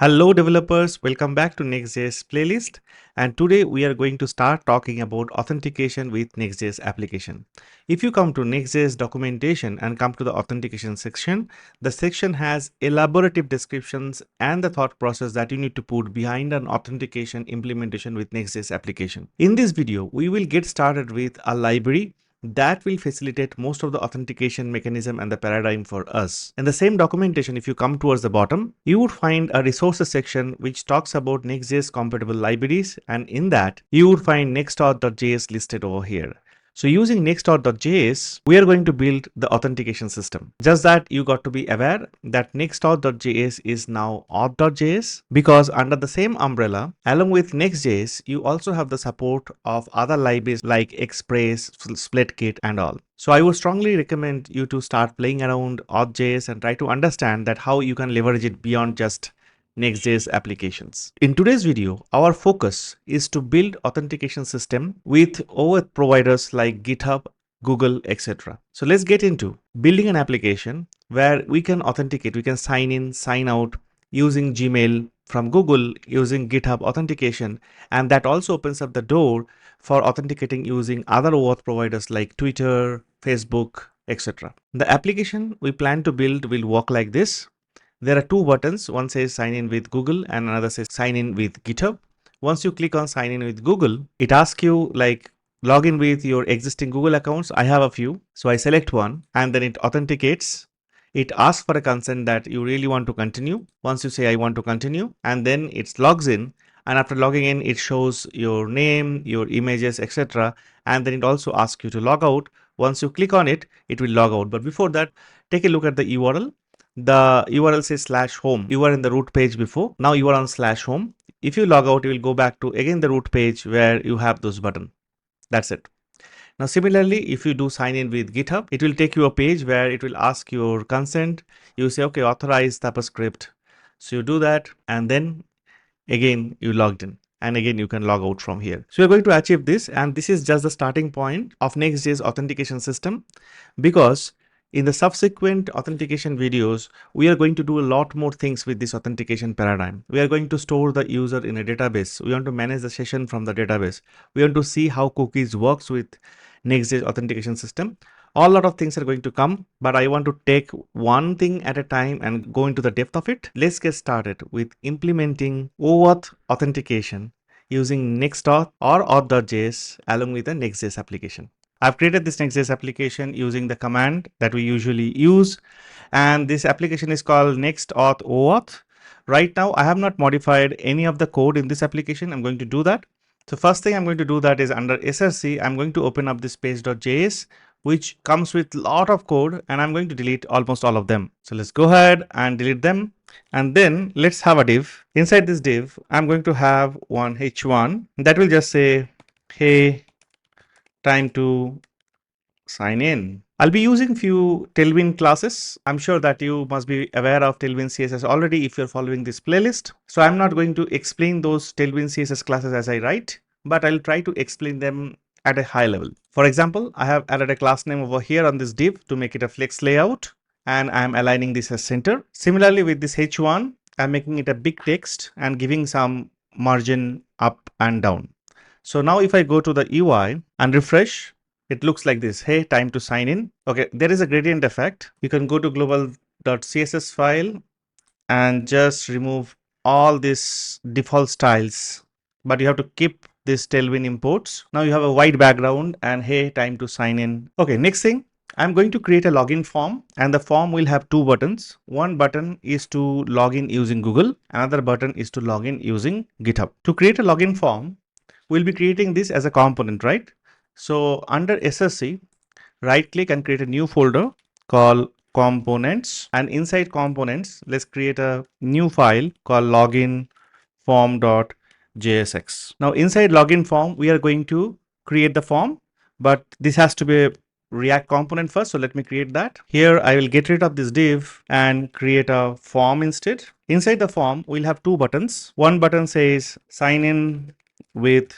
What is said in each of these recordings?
Hello developers, welcome back to Next.js playlist, and today we are going to start talking about authentication with Next.js application. If you come to Next.js documentation and come to the authentication section, the section has elaborative descriptions and the thought process that you need to put behind an authentication implementation with Next.js application. In this video, we will get started with a library that will facilitate most of the authentication mechanism and the paradigm for us. In the same documentation, if you come towards the bottom, you would find a resources section which talks about Next.js compatible libraries, and in that you would find nextauth.js listed over here. So using nextauth.js, we are going to build the authentication system. Just that you got to be aware that nextauth.js is now auth.js, because under the same umbrella, along with Next.js, you also have the support of other libraries like Express, SplitKit and all. So I would strongly recommend you to start playing around auth.js and try to understand that how you can leverage it beyond just Next.js applications. In today's video, our focus is to build authentication system with OAuth providers like GitHub, Google, etc. So let's get into building an application where we can authenticate, we can sign in, sign out using Gmail from Google, using GitHub authentication, and that also opens up the door for authenticating using other OAuth providers like Twitter, Facebook, etc. The application we plan to build will work like this. There are two buttons. One says sign in with Google and another says sign in with GitHub. Once you click on sign in with Google, it asks you like log in with your existing Google accounts. I have a few. So I select one and then it authenticates. It asks for a consent that you really want to continue. Once you say I want to continue, and then it logs in, and after logging in it shows your name, your images, etc. And then it also asks you to log out. Once you click on it, it will log out. But before that, take a look at the URL. The URL says /home. You were in the root page before. Now you are on /home. If you log out, you will go back to again the root page where you have those buttons. That's it. Now similarly, if you do sign in with GitHub, it will take you a page where it will ask your consent. You say, okay, authorize TypeScript. So you do that, and then again you logged in, and again you can log out from here. So you're going to achieve this, and this is just the starting point of Next.js authentication system, because in the subsequent authentication videos, we are going to do a lot more things with this authentication paradigm. We are going to store the user in a database. We want to manage the session from the database. We want to see how cookies works with Next.js authentication system. A lot of things are going to come, but I want to take one thing at a time and go into the depth of it. Let's get started with implementing OAuth authentication using Next.auth or auth.js along with the Next.js application. I've created this Next.js application using the command that we usually use, and this application is called Next.auth OAuth. Right now, I have not modified any of the code in this application. I'm going to do that. So first thing I'm going to do that is under src, I'm going to open up this page.js, which comes with a lot of code, and I'm going to delete almost all of them. So let's go ahead and delete them. And then let's have a div. Inside this div, I'm going to have one h1 that will just say, hey, time to sign in. I'll be using few Tailwind classes. I'm sure that you must be aware of Tailwind CSS already if you're following this playlist. So I'm not going to explain those Tailwind CSS classes as I write, but I'll try to explain them at a high level. For example, I have added a class name over here on this div to make it a flex layout, and I'm aligning this as center. Similarly with this h1, I'm making it a big text and giving some margin up and down. So now if I go to the UI and refresh, it looks like this. Hey, time to sign in. Okay, there is a gradient effect. You can go to global.css file and just remove all these default styles, but you have to keep this Tailwind imports. Now you have a white background and hey, time to sign in. Okay, next thing, I'm going to create a login form, and the form will have two buttons. One button is to log in using Google. Another button is to log in using GitHub. To create a login form, we'll be creating this as a component, right? So under src, right click and create a new folder called components, and inside components, let's create a new file called login form.jsx. Now inside login form, we are going to create the form, but this has to be a React component first. So let me create that. Here I will get rid of this div and create a form instead. Inside the form, we'll have two buttons. One button says sign in with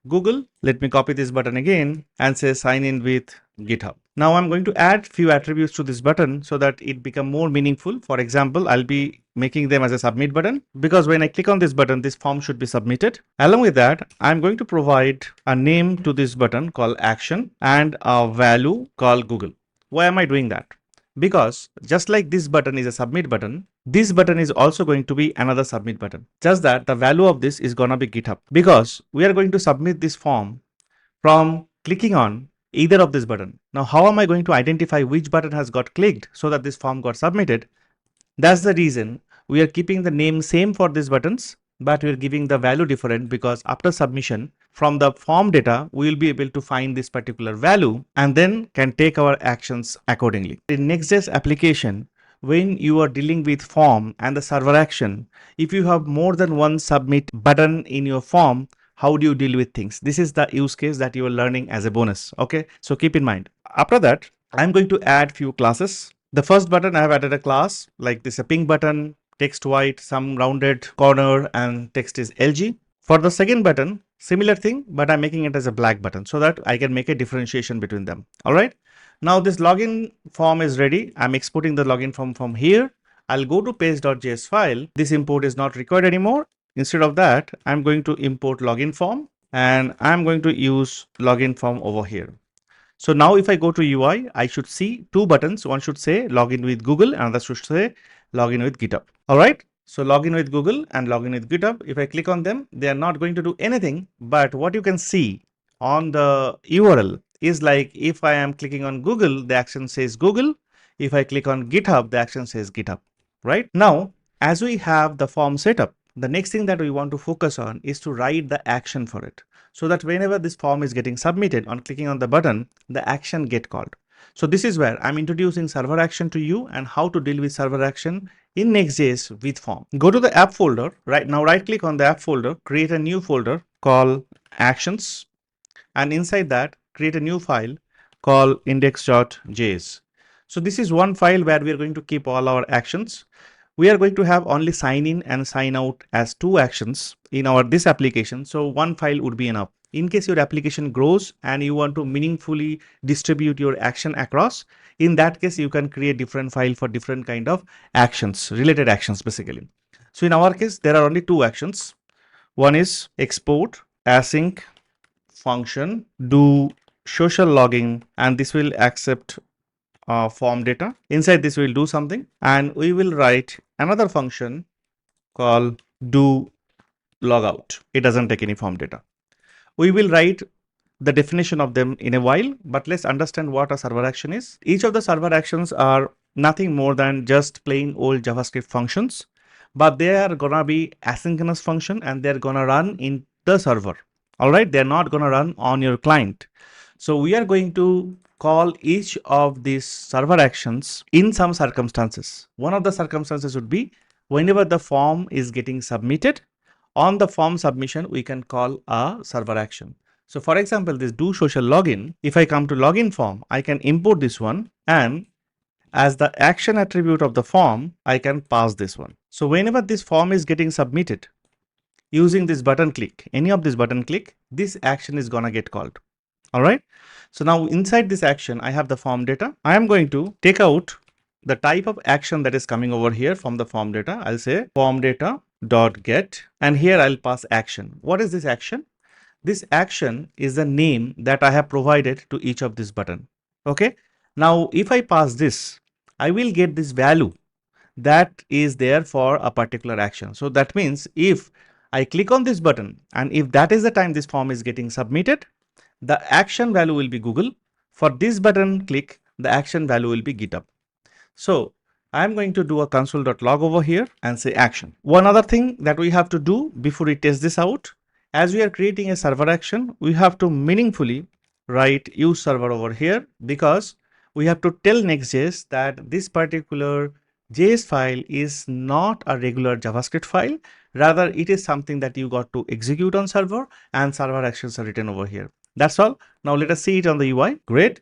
Google. Let me copy this button again and say sign in with GitHub. Now I'm going to add few attributes to this button so that it become more meaningful. For example, I'll be making them as a submit button, because when I click on this button, this form should be submitted. Along with that, I'm going to provide a name to this button called action and a value called Google. Why am I doing that? Because just like this button is a submit button, this button is also going to be another submit button. Just that the value of this is going to be GitHub, because we are going to submit this form from clicking on either of this button. Now, how am I going to identify which button has got clicked so that this form got submitted? That's the reason we are keeping the name same for these buttons, but we are giving the value different, because after submission from the form data, we will be able to find this particular value and then can take our actions accordingly. In Next.js application, when you are dealing with form and the server action, if you have more than one submit button in your form, how do you deal with things? This is the use case that you are learning as a bonus. Okay, so keep in mind. After that, I'm going to add few classes. The first button, I have added a class like this, a pink button, text white, some rounded corner, and text is LG. For the second button, similar thing, but I'm making it as a black button so that I can make a differentiation between them. All right. Now this login form is ready. I'm exporting the login form from here. I'll go to page.js file. This import is not required anymore. Instead of that, I'm going to import login form, and I'm going to use login form over here. So now if I go to UI, I should see two buttons. One should say login with Google, and another should say login with GitHub. All right. So login with Google and login with GitHub. If I click on them, they are not going to do anything. But what you can see on the URL is like if I am clicking on Google, the action says Google. If I click on GitHub, the action says GitHub. Right. Now, as we have the form set up, the next thing that we want to focus on is to write the action for it, so that whenever this form is getting submitted, on clicking on the button, the action get called. So this is where I'm introducing server action to you and how to deal with server action in Next.js with form. Go to the app folder. Right now, right click on the app folder, create a new folder called actions, and inside that create a new file called index.js. So this is one file where we are going to keep all our actions. We are going to have only sign in and sign out as two actions in our this application. So one file would be enough. In case your application grows and you want to meaningfully distribute your action across, in that case, you can create different file for different kind of actions, related actions basically. So in our case, there are only two actions. One is export async function, do social logging, and this will accept form data. Inside this, we will do something, and we will write another function called do logout. It doesn't take any form data. We will write the definition of them in a while, but let's understand what a server action is. Each of the server actions are nothing more than just plain old JavaScript functions, but they are gonna be asynchronous function and they're gonna run in the server. All right, they're not gonna run on your client. So we are going to call each of these server actions in some circumstances. One of the circumstances would be whenever the form is getting submitted, on the form submission, we can call a server action. So for example, this do social login, if I come to login form, I can import this one, and as the action attribute of the form, I can pass this one. So whenever this form is getting submitted using this button click, any of this button click, this action is gonna get called. All right. So now inside this action, I have the form data. I am going to take out the type of action that is coming over here from the form data. I'll say form data dot get, and here I'll pass action. What is this action? This action is the name that I have provided to each of this button. Okay. Now, if I pass this, I will get this value that is there for a particular action. So that means if I click on this button and if that is the time this form is getting submitted, the action value will be Google. For this button click, the action value will be GitHub. So I'm going to do a console.log over here and say action. One other thing that we have to do before we test this out, as we are creating a server action, we have to meaningfully write use server over here, because we have to tell Next.js that this particular JS file is not a regular JavaScript file. Rather, it is something that you got to execute on server, and server actions are written over here. That's all. Now let us see it on the UI. Great.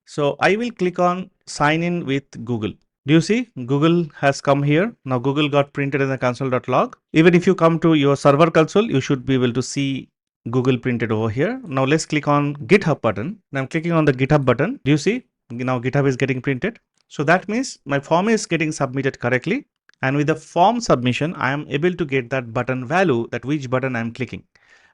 So I will click on sign in with Google. Do you see Google has come here? Now Google got printed in the console.log. Even if you come to your server console, you should be able to see Google printed over here. Now let's click on GitHub button. Now I'm clicking on the GitHub button. Do you see? Now GitHub is getting printed. So that means my form is getting submitted correctly. And with the form submission, I am able to get that button value, that which button I am clicking.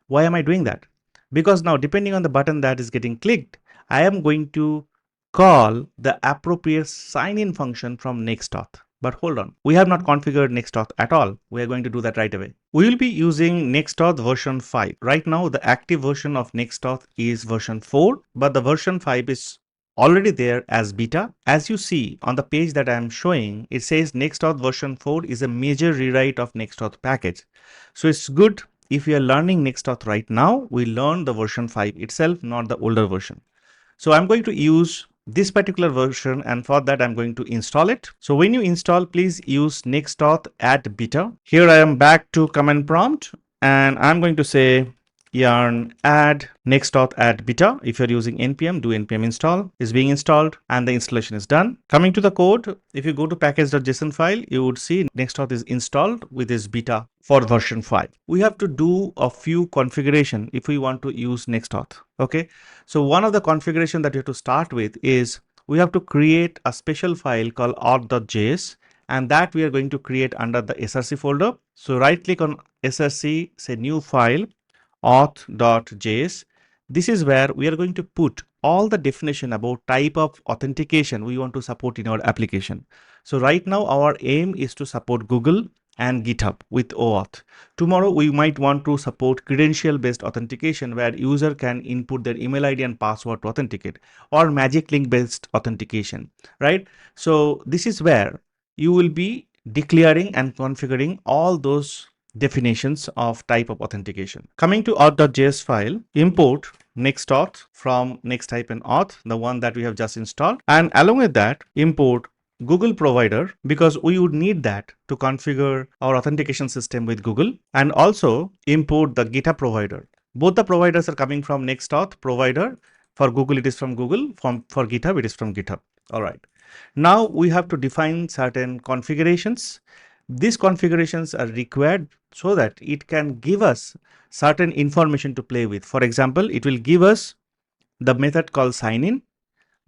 Why am I doing that? Because now depending on the button that is getting clicked, I am going to call the appropriate sign-in function from Next.Auth. But hold on, we have not configured Next.Auth at all. We are going to do that right away. We will be using Next.Auth version 5. Right now, the active version of Next.Auth is version 4, but the version 5 is already there as beta. As you see on the page that I am showing, it says Next.Auth version 4 is a major rewrite of Next.Auth package. So it's good if we are learning Next.Auth right now, we learn the version 5 itself, not the older version. So I'm going to use this particular version, and for that I'm going to install it. So when you install, please use Next.Auth add beta. Here I am back to command prompt, and I'm going to say yarn add Next.Auth add beta. If you're using npm, do npm install. Is being installed and the installation is done. Coming to the code, if you go to package.json file, you would see Next.Auth is installed with this beta for version 5. We have to do a few configuration if we want to use Next.Auth. Okay, so one of the configuration that you have to start with is we have to create a special file called auth.js, and that we are going to create under the src folder. So right click on src, say new file, auth.js. This is where we are going to put all the definition about type of authentication we want to support in our application. So right now our aim is to support Google and GitHub with OAuth. Tomorrow we might want to support credential based authentication where user can input their email ID and password to authenticate, or magic link based authentication, right? So this is where you will be declaring and configuring all those definitions of type of authentication. Coming to auth.js file, import nextauth from next-auth, the one that we have just installed, and along with that import Google provider, because we would need that to configure our authentication system with Google, and also import the GitHub provider. Both the providers are coming from Next.Auth provider. For Google it is from Google, for GitHub it is from GitHub. All right, now we have to define certain configurations. These configurations are required so that it can give us certain information to play with. For example, it will give us the method called sign-in,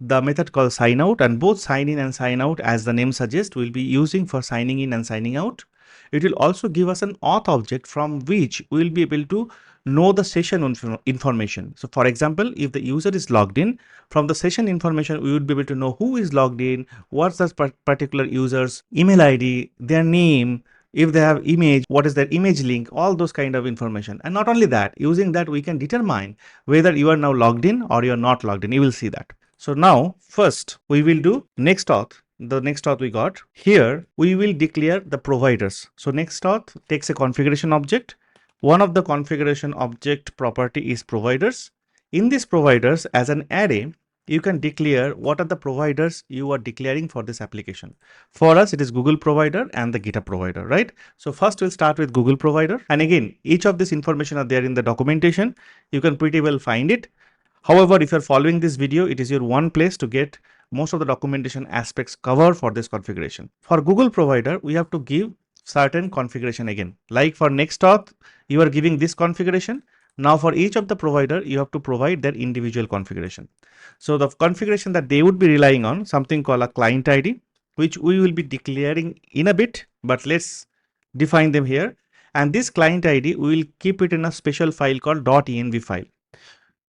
the method called signout, and both sign in and sign out, as the name suggests, we'll be using for signing in and signing out. It will also give us an auth object from which we will be able to know the session information. So for example, if the user is logged in, from the session information we would be able to know who is logged in, what's the particular user's email ID, their name, if they have image, what is their image link, all those kind of information. And not only that, using that we can determine whether you are now logged in or you are not logged in. You will see that. So now first we will do Next.Auth. The Next.Auth we got. Here we will declare the providers. So Next.Auth takes a configuration object. One of the configuration object property is providers. In this providers, as an array, you can declare what are the providers you are declaring for this application. For us, it is Google provider and the GitHub provider, right? So first we'll start with Google provider. And again, each of this information are there in the documentation. You can pretty well find it. However, if you're following this video, it is your one place to get most of the documentation aspects covered for this configuration. For Google provider, we have to give certain configuration again. Like for Next.Auth, you are giving this configuration. Now for each of the provider, you have to provide their individual configuration. So the configuration that they would be relying on, something called a client ID, which we will be declaring in a bit, but let's define them here. And this client ID, we will keep it in a special file called .env file.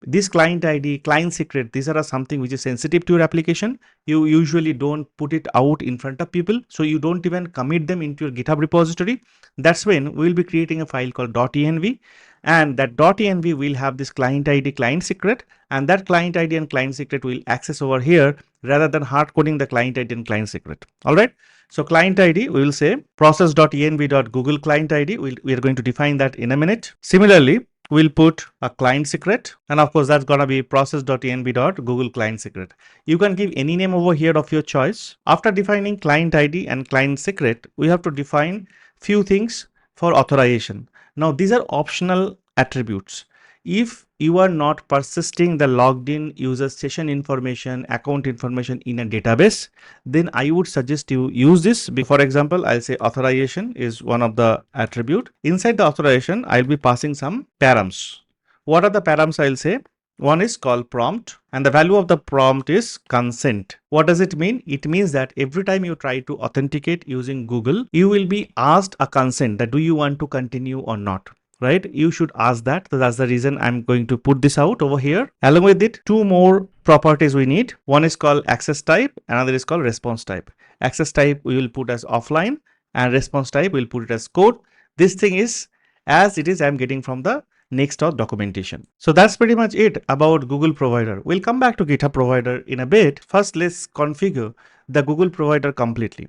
This client ID, client secret, these are something which is sensitive to your application. You usually don't put it out in front of people. So you don't even commit them into your GitHub repository. That's when we will be creating a file called .env. And that .env will have this client ID, client secret, and that client ID and client secret will access over here rather than hard coding the client ID and client secret. All right. So client ID, we will say process.env.google client ID. We are going to define that in a minute. Similarly, we'll put a client secret, and of course that's gonna be process.env.google client secret. You can give any name over here of your choice. After defining client ID and client secret, we have to define few things for authorization. Now these are optional attributes. If you are not persisting the logged in user session information, account information in a database, then I would suggest you use this. For example, I'll say authorization is one of the attribute. Inside the authorization, I'll be passing some params. What are the params? I'll say One is called prompt, and the value of the prompt is consent. What does it mean? It means that every time you try to authenticate using Google, you will be asked a consent that do you want to continue or not, right? You should ask that. So that's the reason I'm going to put this out over here. Along with it, two more properties we need. One is called access type, another is called response type. Access type we will put as offline, and response type we'll put it as code. This thing is as it is I'm getting from the Next.auth documentation. So that's pretty much it about Google Provider. We'll come back to GitHub Provider in a bit. First, let's configure the Google Provider completely.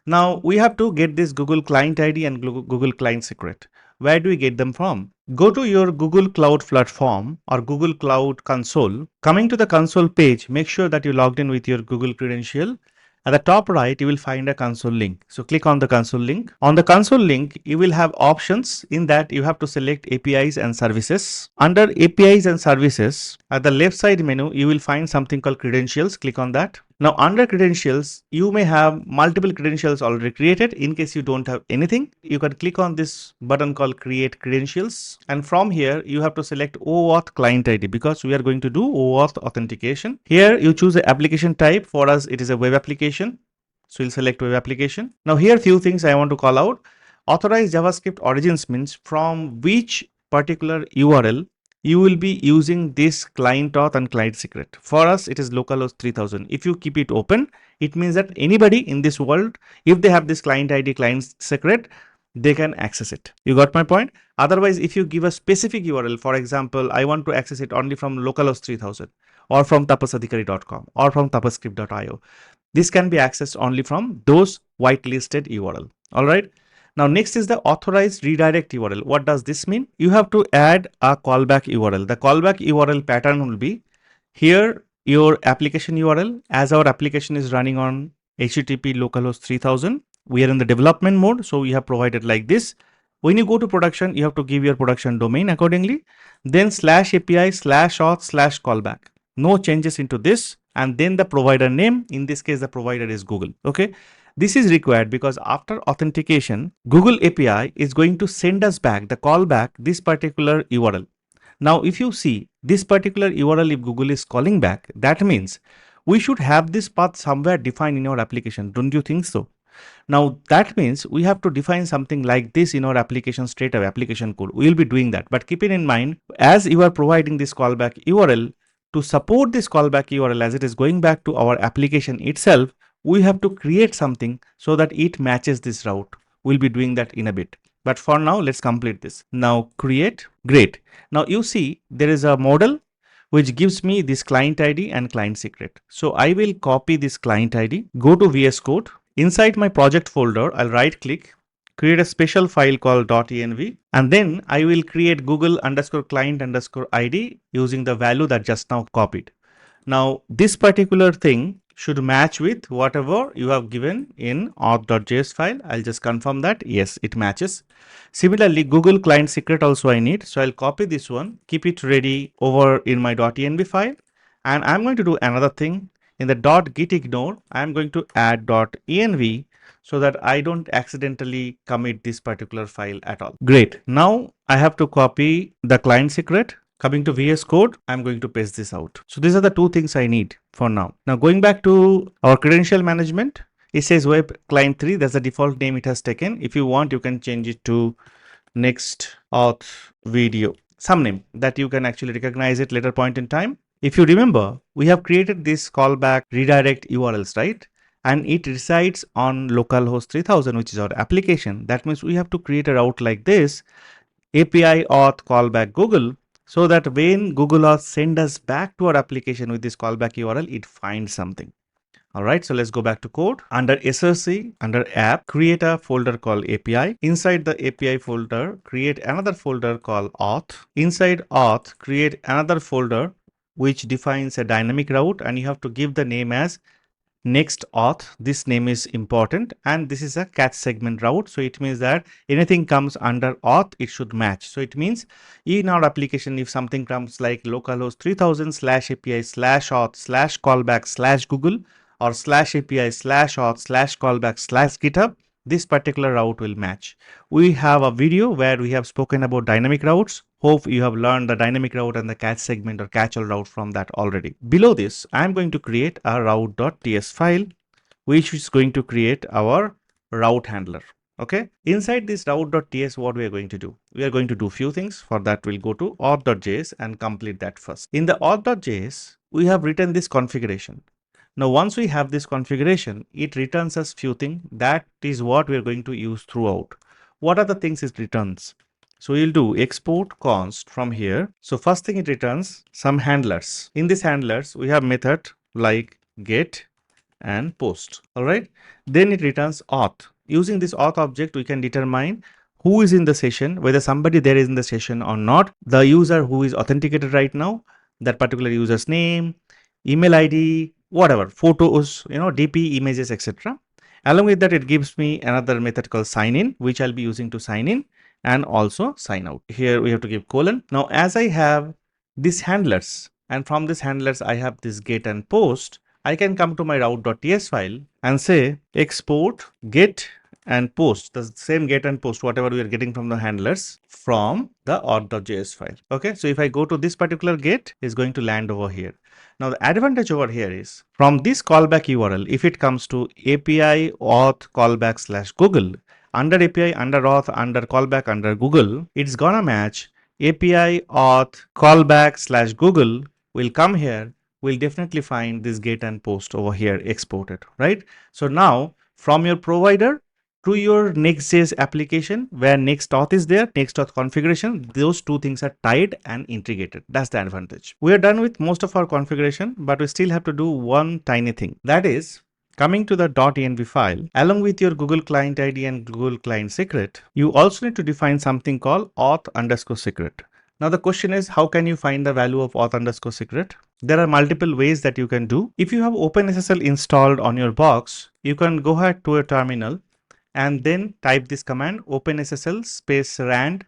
Now we have to get this Google Client ID and Google Client Secret. Where do we get them from? Go to your Google Cloud platform or Google Cloud console. Coming to the console page, make sure that you logged in with your Google credential. At the top right, you will find a console link. So click on the console link. On the console link, you will have options. In that, you have to select APIs and services. Under APIs and services, at the left side menu, you will find something called credentials. Click on that. Now under credentials, you may have multiple credentials already created. In case you don't have anything, you can click on this button called create credentials. And from here, you have to select OAuth client ID because we are going to do OAuth authentication. Here you choose the application type. For us, it is a web application. So we'll select web application. Now here few things I want to call out. Authorized JavaScript origins means from which particular URL you will be using this client auth and client secret. For us, it is localhost 3000. If you keep it open, it means that anybody in this world, if they have this client ID, client secret, they can access it. You got my point? Otherwise, if you give a specific URL, for example, I want to access it only from localhost 3000 or from tapasadhikari.com or from tapascript.io. This can be accessed only from those whitelisted URL. All right. Now, next is the authorized redirect URL. What does this mean? You have to add a callback URL. The callback URL pattern will be here your application URL. As our application is running on HTTP localhost 3000, we are in the development mode. So we have provided like this. When you go to production, you have to give your production domain accordingly. Then /API /auth /callback. No changes into this. And then the provider name. In this case, the provider is Google. Okay. This is required because after authentication, Google API is going to send us back the callback this particular URL. Now, if you see this particular URL, if Google is calling back, that means we should have this path somewhere defined in our application. Don't you think so? Now, that means we have to define something like this in our application straight away, application code. We will be doing that. But keep it in mind, as you are providing this callback URL, to support this callback URL as it is going back to our application itself, we have to create something so that it matches this route. We'll be doing that in a bit. But for now, let's complete this. Now create, great. Now you see there is a model which gives me this client ID and client secret. So I will copy this client ID, go to VS Code. Inside my project folder, I'll right click, create a special file called .env, and then I will create Google_client_ID using the value that just now copied. Now this particular thing should match with whatever you have given in auth.js file. I'll just confirm that yes, it matches. Similarly, Google client secret also I need. So I'll copy this one, keep it ready over in my .env file. And I'm going to do another thing. In the .gitignore, I'm going to add .env so that I don't accidentally commit this particular file at all. Great. Now I have to copy the client secret. Coming to VS Code, I'm going to paste this out. So these are the two things I need for now. Now going back to our credential management, it says web client 3. That's the default name it has taken. If you want, you can change it to Next-Auth video, some name that you can actually recognize it later point in time. If you remember, we have created this callback redirect URLs, right? And it resides on localhost 3000, which is our application. That means we have to create a route like this, API auth callback Google, so that when Google Auth send us back to our application with this callback URL, it finds something. All right, so let's go back to code. Under SRC, under app, create a folder called API. Inside the API folder, create another folder called auth. Inside auth, create another folder which defines a dynamic route, and you have to give the name as Next-Auth. This name is important, and this is a catch segment route. So it means that anything comes under auth, it should match. So it means in our application, if something comes like localhost 3000 /API /auth /callback /Google or /API /auth /callback /GitHub, this particular route will match. We have a video where we have spoken about dynamic routes. Hope you have learned the dynamic route and the catch segment or catch-all route from that already. Below this, I am going to create a route.ts file, which is going to create our route handler. Okay. Inside this route.ts, what we are going to do? We are going to do few things. For that, we'll go to auth.js and complete that first. In the auth.js, we have written this configuration. Now, once we have this configuration, it returns us few things. That is what we are going to use throughout. What are the things it returns? So we'll do export const from here. So first thing it returns some handlers. In these handlers, we have method like get and post. All right. Then it returns auth. Using this auth object, we can determine who is in the session, whether somebody there is in the session or not. The user who is authenticated right now, that particular user's name, email ID, whatever, photos, DP, images, etc. Along with that, it gives me another method called sign in, which I'll be using to sign in and also sign out. Here we have to give colon. Now, as I have these handlers, and from these handlers, I have this get and post, I can come to my route.ts file and say export get and post, the same get and post, whatever we are getting from the handlers from the auth.js file. Okay, so if I go to this particular get, is going to land over here. Now the advantage over here is from this callback URL, if it comes to API auth callback / Google, under API, under auth, under callback, under Google, it's gonna match API auth callback / Google will come here. We'll definitely find this get and post over here exported, right? So now from your provider to your Next.js application where nextauth is there, nextauth configuration, those two things are tied and integrated. That's the advantage. We are done with most of our configuration, but we still have to do one tiny thing. That is coming to the .env file, along with your Google Client ID and Google Client secret, you also need to define something called auth_secret. Now the question is, how can you find the value of auth_secret? There are multiple ways that you can do. If you have OpenSSL installed on your box, you can go ahead to a terminal and then type this command OpenSSL space rand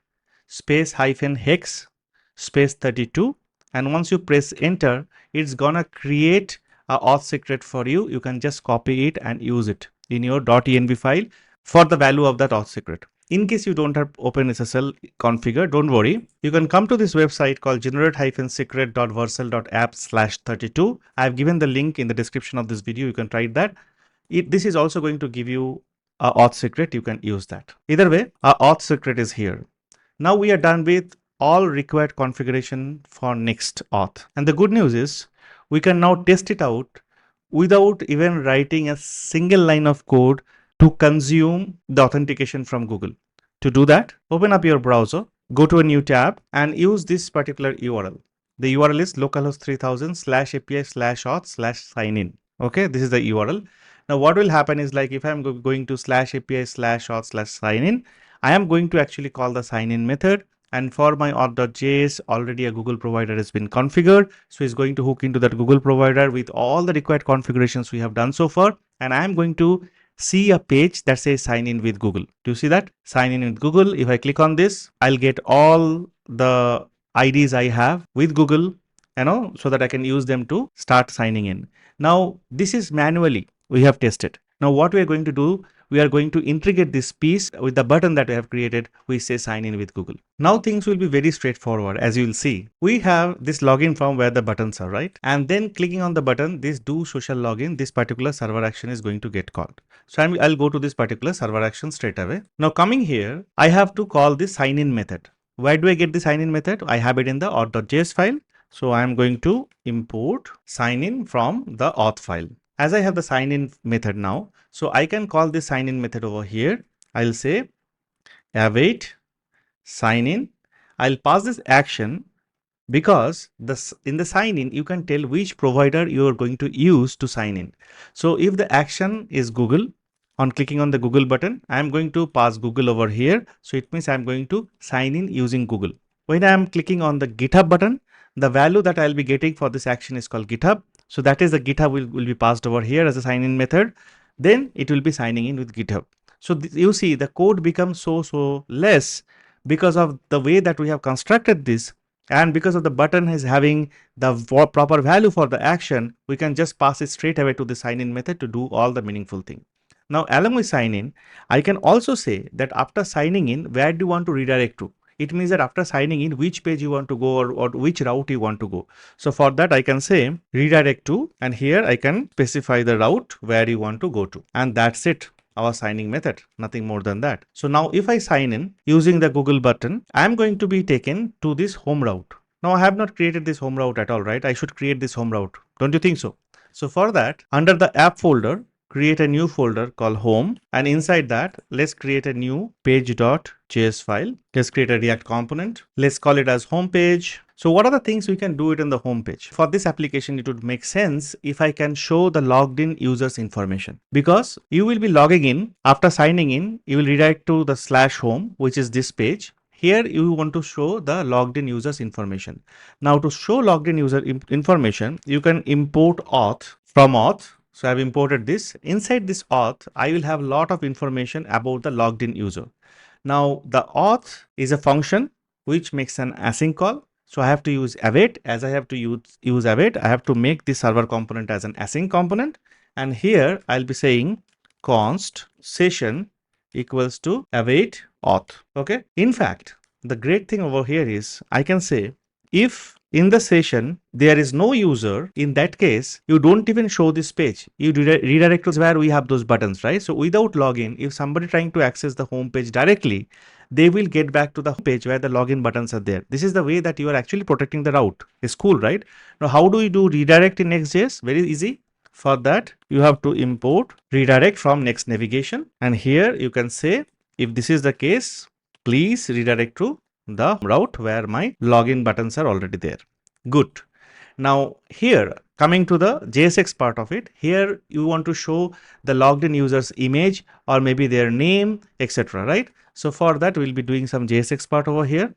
space -hex space 32, and once you press enter, it's gonna create a auth secret for you. You can just copy it and use it in your .env file for the value of that auth secret. In case you don't have OpenSSL configured, don't worry. You can come to this website called generate-secret.vercel.app/32. I have given the link in the description of this video. You can try that. This is also going to give you a auth secret. You can use that. Either way, our auth secret is here. Now we are done with all required configuration for nextauth. And the good news is we can now test it out without even writing a single line of code to consume the authentication from Google. To do that, open up your browser, go to a new tab and use this particular URL. The URL is localhost 3000 /API/auth/signin. Okay, this is the URL. Now what will happen is, like, if I'm going to /API/auth/signin, I am going to actually call the sign-in method. And for my auth.js, already a Google provider has been configured. So it's going to hook into that Google provider with all the required configurations we have done so far. And I am going to see a page that says sign in with Google. Do you see that? Sign in with Google. If I click on this, I'll get all the IDs I have with Google, so that I can use them to start signing in. Now, this is manually we have tested. Now, what we are going to do, we are going to integrate this piece with the button that we have created. We say sign in with Google. Now things will be very straightforward. As you will see, we have this login form where the buttons are, right? And then clicking on the button, this do social login, this particular server action is going to get called. So I'll go to this particular server action straight away. Now coming here, I have to call this sign in method. Where do I get the sign in method? I have it in the auth.js file. So I am going to import sign in from the auth file. As I have the sign in method now, so I can call this sign in method over here. I'll say await sign in. I'll pass this action because in the sign in, you can tell which provider you are going to use to sign in. So if the action is Google, on clicking on the Google button, I'm going to pass Google over here. So it means I'm going to sign in using Google. When I'm clicking on the GitHub button, the value that I'll be getting for this action is called GitHub. So that is the GitHub will be passed over here as a sign in method. Then it will be signing in with GitHub. So you see the code becomes so less because of the way that we have constructed this, and because of the button is having the proper value for the action, we can just pass it straight away to the sign in method to do all the meaningful thing. Now, along with sign in, I can also say that after signing in, where do you want to redirect to? It means that after signing in, which page you want to go or which route you want to go. So for that, I can say redirect to, and here I can specify the route where you want to go to. And that's it, our signing method, nothing more than that. So now if I sign in using the Google button, I'm going to be taken to this home route. Now I have not created this home route at all, right? I should create this home route. Don't you think so? So for that, under the app folder, create a new folder called home, and inside that let's create a new page.js file. Let's create a React component. Let's call it as home page. So what are the things we can do it in the home page? For this application, it would make sense if I can show the logged in users information, because you will be logging in. After signing in, you will redirect to the /home, which is this page. Here you want to show the logged in users information. Now to show logged in user information, you can import auth from auth. So I've imported this. Inside this auth, I will have a lot of information about the logged in user. Now the auth is a function which makes an async call. So I have to use await. As I have to use await, I have to make this server component as an async component. And here I'll be saying const session equals to await auth. Okay. In fact, the great thing over here is I can say if in the session there is no user, in that case, you don't even show this page. You redirect to where we have those buttons, right? So without login, if somebody trying to access the home page directly, they will get back to the page where the login buttons are there. This is the way that you are actually protecting the route. It's cool, right? Now, how do we do redirect in Next.js? Very easy. For that, you have to import redirect from Next Navigation. And here you can say, if this is the case, please redirect to the route where my login buttons are already there. Good. Now here, coming to the JSX part of it, here you want to show the logged in user's image or maybe their name, etc. Right? So for that, we'll be doing some JSX part over here.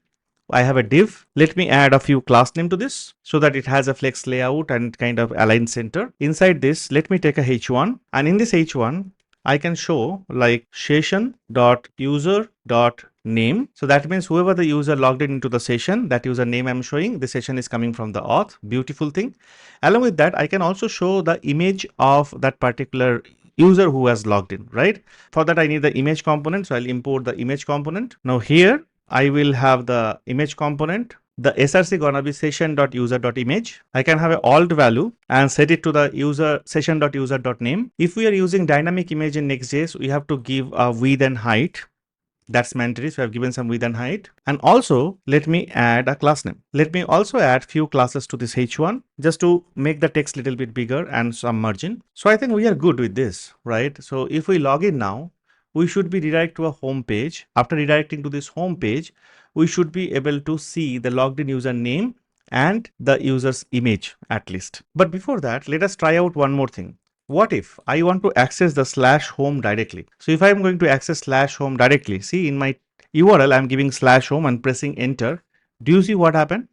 I have a div. Let me add a few class name to this so that it has a flex layout and kind of align center. Inside this, let me take a h1, and in this h1, I can show like session.user.name. So that means whoever the user logged in into the session, that user name I'm showing, the session is coming from the auth. Beautiful thing. Along with that, I can also show the image of that particular user who has logged in, right? For that, I need the image component. So I'll import the image component. Now here, I will have the image component. The src gonna be session.user.image. I can have an alt value and set it to the user session.user.name. If we are using dynamic image in Next.js, we have to give a width and height. That's mandatory. So I've given some width and height. And also let me add a class name. Let me also add few classes to this h1 just to make the text a little bit bigger and some margin. So I think we are good with this, right? So if we log in now, we should be redirected to a home page. After redirecting to this home page, we should be able to see the logged in user name and the user's image at least. But before that, let us try out one more thing. What if I want to access the /home directly? So if I'm going to access /home directly, see in my URL, I'm giving /home and pressing enter. Do you see what happened?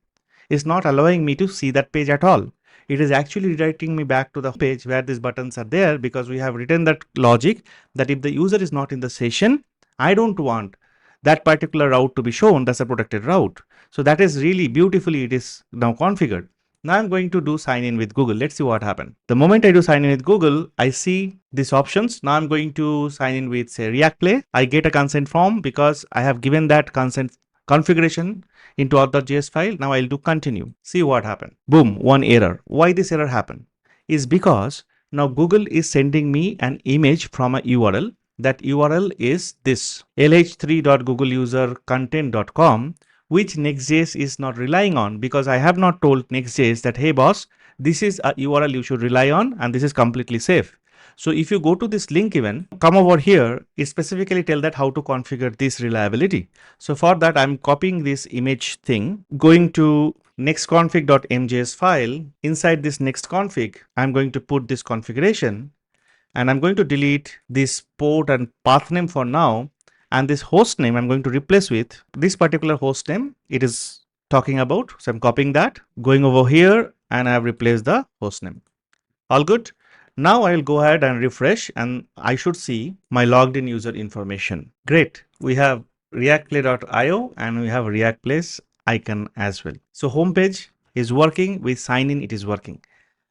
It's not allowing me to see that page at all. It is actually redirecting me back to the page where these buttons are there, because we have written that logic that if the user is not in the session, I don't want that particular route to be shown. That's a protected route. So that is really beautifully, it is now configured. Now I'm going to do sign in with Google. Let's see what happened. The moment I do sign in with Google, I see these options. Now I'm going to sign in with say React Play. I get a consent form because I have given that consent configuration into auth.js file. Now I'll do continue. See what happened. Boom, one error. Why this error happened? Is because now Google is sending me an image from a URL. That URL is this lh3.googleusercontent.com, which Next.js is not relying on, because I have not told Next.js that, hey boss, this is a URL you should rely on and this is completely safe. So if you go to this link even, come over here, it specifically tell that how to configure this reliability. So for that, I'm copying this image thing, going to nextconfig.mjs file. Inside this next config, I'm going to put this configuration, and I'm going to delete this port and path name for now. And this host name I'm going to replace with this particular host name it is talking about. So I'm copying that, going over here, and I have replaced the host name. All good. Now I will go ahead and refresh, and I should see my logged in user information. Great. We have reactplay.io and we have React Plays icon as well. So homepage is working. With sign in, it is working.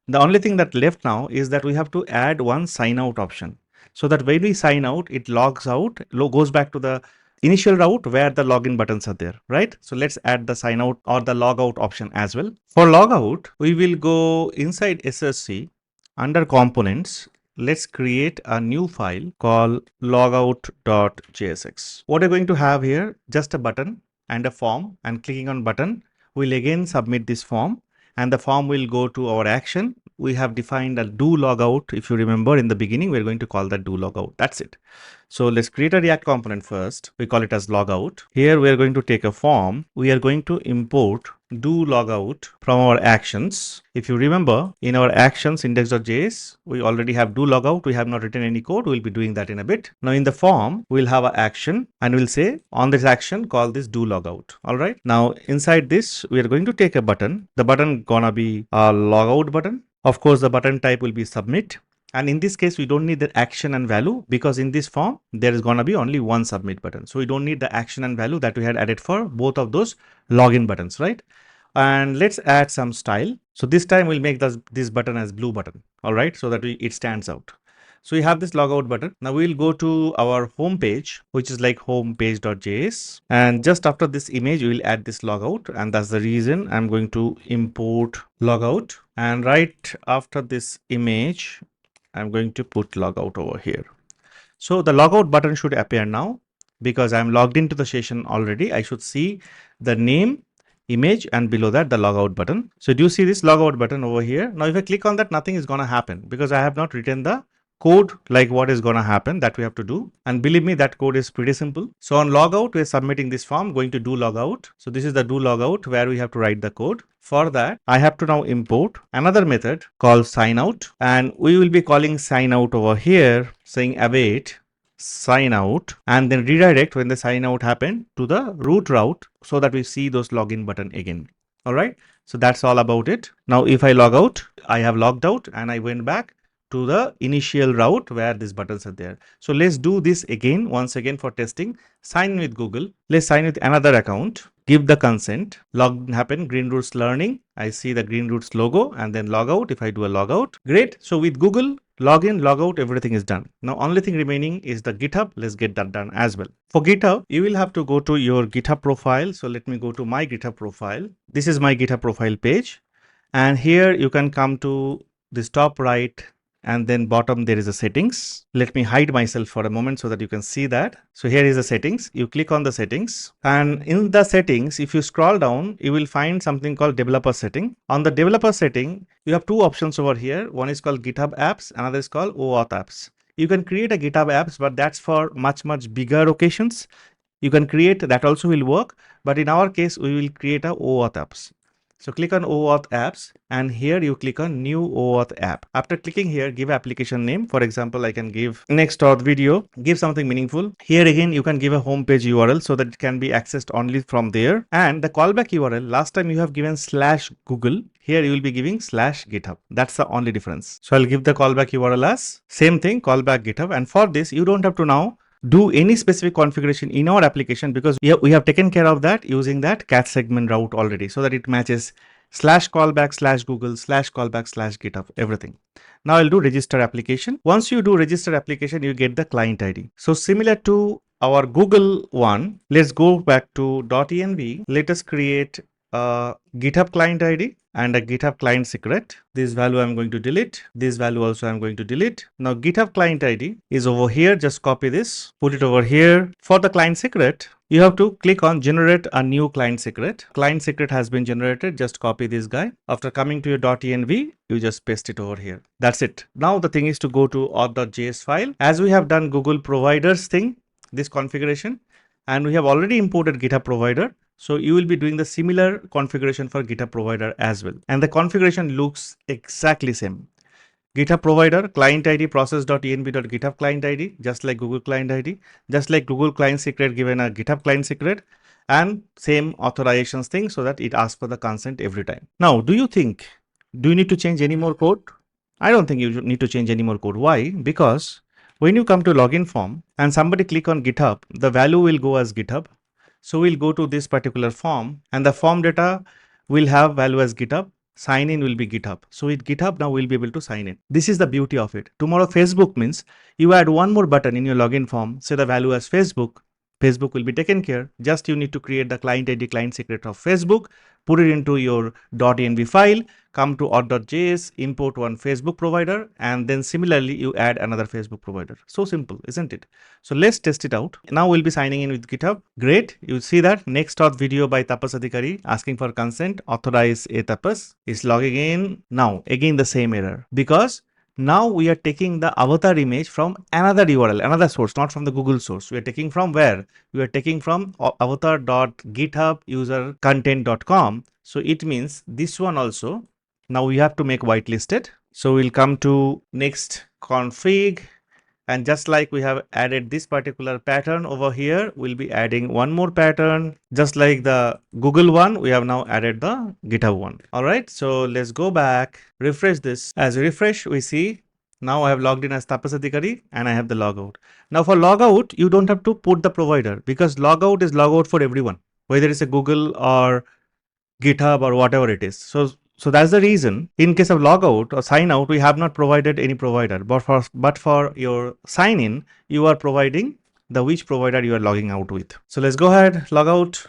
The only thing that left now is that we have to add one sign out option. so that when we sign out, it logs out, goes back to the initial route where the login buttons are there, right? So let's add the sign out or the logout option as well. For logout, we will go inside SSC under components. Let's create a new file called logout.jsx. What are going to have here? Just a button and a form, and clicking on button, we'll again submit this form, and the form will go to our action. We have defined a do logout. If you remember in the beginning, we're going to call that do logout. That's it. So let's create a React component first. We call it as logout. Here we are going to take a form. We are going to import do logout from our actions. If you remember, in our actions index.js, we already have do logout. We have not written any code. We'll be doing that in a bit. Now in the form, we'll have an action and we'll say on this action, call this do logout. All right. Now inside this, we are going to take a button. The button gonna be a logout button. Of course, the button type will be submit. And in this case, we don't need the action and value because in this form, there is going to be only one submit button. So we don't need the action and value that we had added for both of those login buttons, right? And let's add some style. So this time we'll make this button as blue button, all right? So that it stands out. So we have this logout button. Now we'll go to our home page, which is like homepage.js. And just after this image, we will add this logout. And that's the reason I'm going to import logout. And right after this image, I'm going to put logout over here. So the logout button should appear now because I'm logged into the session already. I should see the name, image, and below that the logout button. So do you see this logout button over here? Now if I click on that, nothing is going to happen because I have not written the code like what is going to happen that we have to do. And believe me, that code is pretty simple. So on logout, we're submitting this form, going to do logout. So this is the do logout where we have to write the code. For that, I have to now import another method called signout, and we will be calling signout over here, saying await signout, and then redirect when the signout happened to the root route so that we see those login button again. All right. So that's all about it. Now, if I log out, I have logged out and I went back to the initial route where these buttons are there. So let's do this again, once again for testing. Sign in with Google. Let's sign with another account. Give the consent. Login happen. Green Roots Learning. I see the Green Roots logo and then log out. If I do a logout, great. So with Google, login, logout, everything is done. Now only thing remaining is the GitHub. Let's get that done as well. For GitHub, you will have to go to your GitHub profile. So let me go to my GitHub profile. This is my GitHub profile page. And here you can come to this top right, and then bottom there is a settings. Let me hide myself for a moment so that you can see that. So here is the settings. You click on the settings, and in the settings, if you scroll down, you will find something called developer setting. On the developer setting, you have two options over here. One is called GitHub apps, another is called OAuth apps. You can create a GitHub apps, but that's for much bigger occasions. You can create that also will work, but in our case, we will create a OAuth apps. So click on OAuth apps, and here you click on new OAuth app. After clicking here, give application name. For example, I can give Next-Auth video, give something meaningful. Here again, you can give a homepage URL so that it can be accessed only from there. And the callback URL, last time you have given /Google. Here you will be giving /GitHub. That's the only difference. So I'll give the callback URL as same thing, callback GitHub. And for this, you don't have to now do any specific configuration in our application because we have taken care of that using that cat segment route already, so that it matches /callback /Google /callback /GitHub, everything. Now I'll do register application. Once you do register application, you get the client ID. So similar to our Google one, let's go back to .env. Let us create a GitHub client ID and a GitHub client secret. This value I'm going to delete. This value also I'm going to delete. Now GitHub client ID is over here. Just copy this, put it over here. For the client secret, you have to click on generate a new client secret. Client secret has been generated. Just copy this guy. After coming to your .env, you just paste it over here. That's it. Now the thing is to go to auth.js file. As we have done Google providers thing, this configuration, and we have already imported GitHub provider. So you will be doing the similar configuration for GitHub provider as well. And the configuration looks exactly same. GitHub provider, client ID, process.env.github client ID, just like Google client ID, just like Google client secret given a GitHub client secret, and same authorizations thing so that it asks for the consent every time. Now, do you need to change any more code? I don't think you need to change any more code. Why? Because when you come to login form and somebody click on GitHub, the value will go as GitHub. So we'll go to this particular form and the form data will have value as GitHub. sign in will be GitHub. So with GitHub now we'll be able to sign in. This is the beauty of it. Tomorrow Facebook means you add one more button in your login form, say the value as Facebook. Facebook will be taken care. Just you need to create the client ID, client secret of Facebook, put it into your .env file, come to auth.js, import one Facebook provider, and then similarly you add another Facebook provider. So simple, isn't it? So let's test it out. Now we'll be signing in with GitHub. Great. You see that Next.Auth video by Tapas Adhikari asking for consent, authorize a Tapas is logging in. Now again the same error, because now we are taking the avatar image from another URL, another source, not from the Google source. We are taking from where? We are taking from avatar.github-user-content.com. So it means this one also, now we have to make whitelisted. So we'll come to next config, and just like we have added this particular pattern over here, we'll be adding one more pattern. Just like the Google one, we have now added the GitHub one. All right, so let's go back, refresh this. As we refresh, we see now I have logged in as Tapas Adhikari and I have the logout. Now for logout, you don't have to put the provider, because logout is logout for everyone, whether it's a Google or GitHub or whatever it is. So that's the reason in case of logout or sign out, we have not provided any provider, but for your sign in, you are providing the which provider you are logging out with. So let's go ahead, log out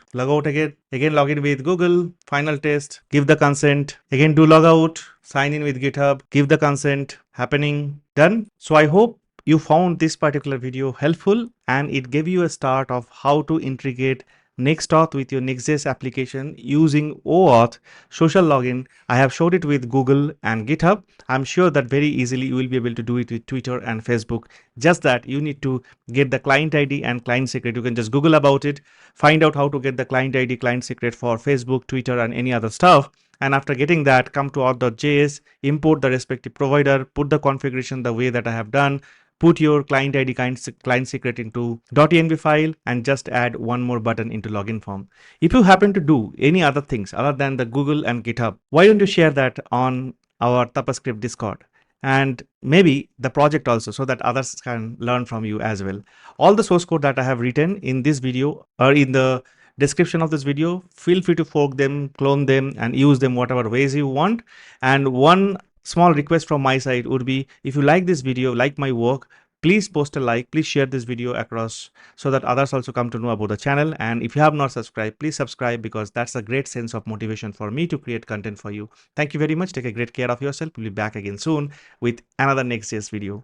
again log in with Google, final test, give the consent, again do logout, sign in with GitHub, give the consent, happening, done. So I hope you found this particular video helpful and it gave you a start of how to integrate Nextauth with your Next.js application using OAuth social login. I have showed it with Google and GitHub. I'm sure that very easily you will be able to do it with Twitter and Facebook. Just that you need to get the client ID and client secret. You can just Google about it, find out how to get the client ID, client secret for Facebook, Twitter, and any other stuff. And after getting that, come to auth.js, import the respective provider, put the configuration the way that I have done, put your client ID, client secret into .env file, and just add one more button into login form. If you happen to do any other things other than the Google and GitHub, why don't you share that on our TapaScript Discord? And maybe the project also, so that others can learn from you as well. All the source code that I have written in this video or in the description of this video, feel free to fork them, clone them, and use them whatever ways you want. And one small request from my side would be, if you like this video, like my work, please post a like, please share this video across so that others also come to know about the channel. And if you have not subscribed, please subscribe, because that's a great sense of motivation for me to create content for you. Thank you very much. Take a great care of yourself. We'll be back again soon with another Next.js video.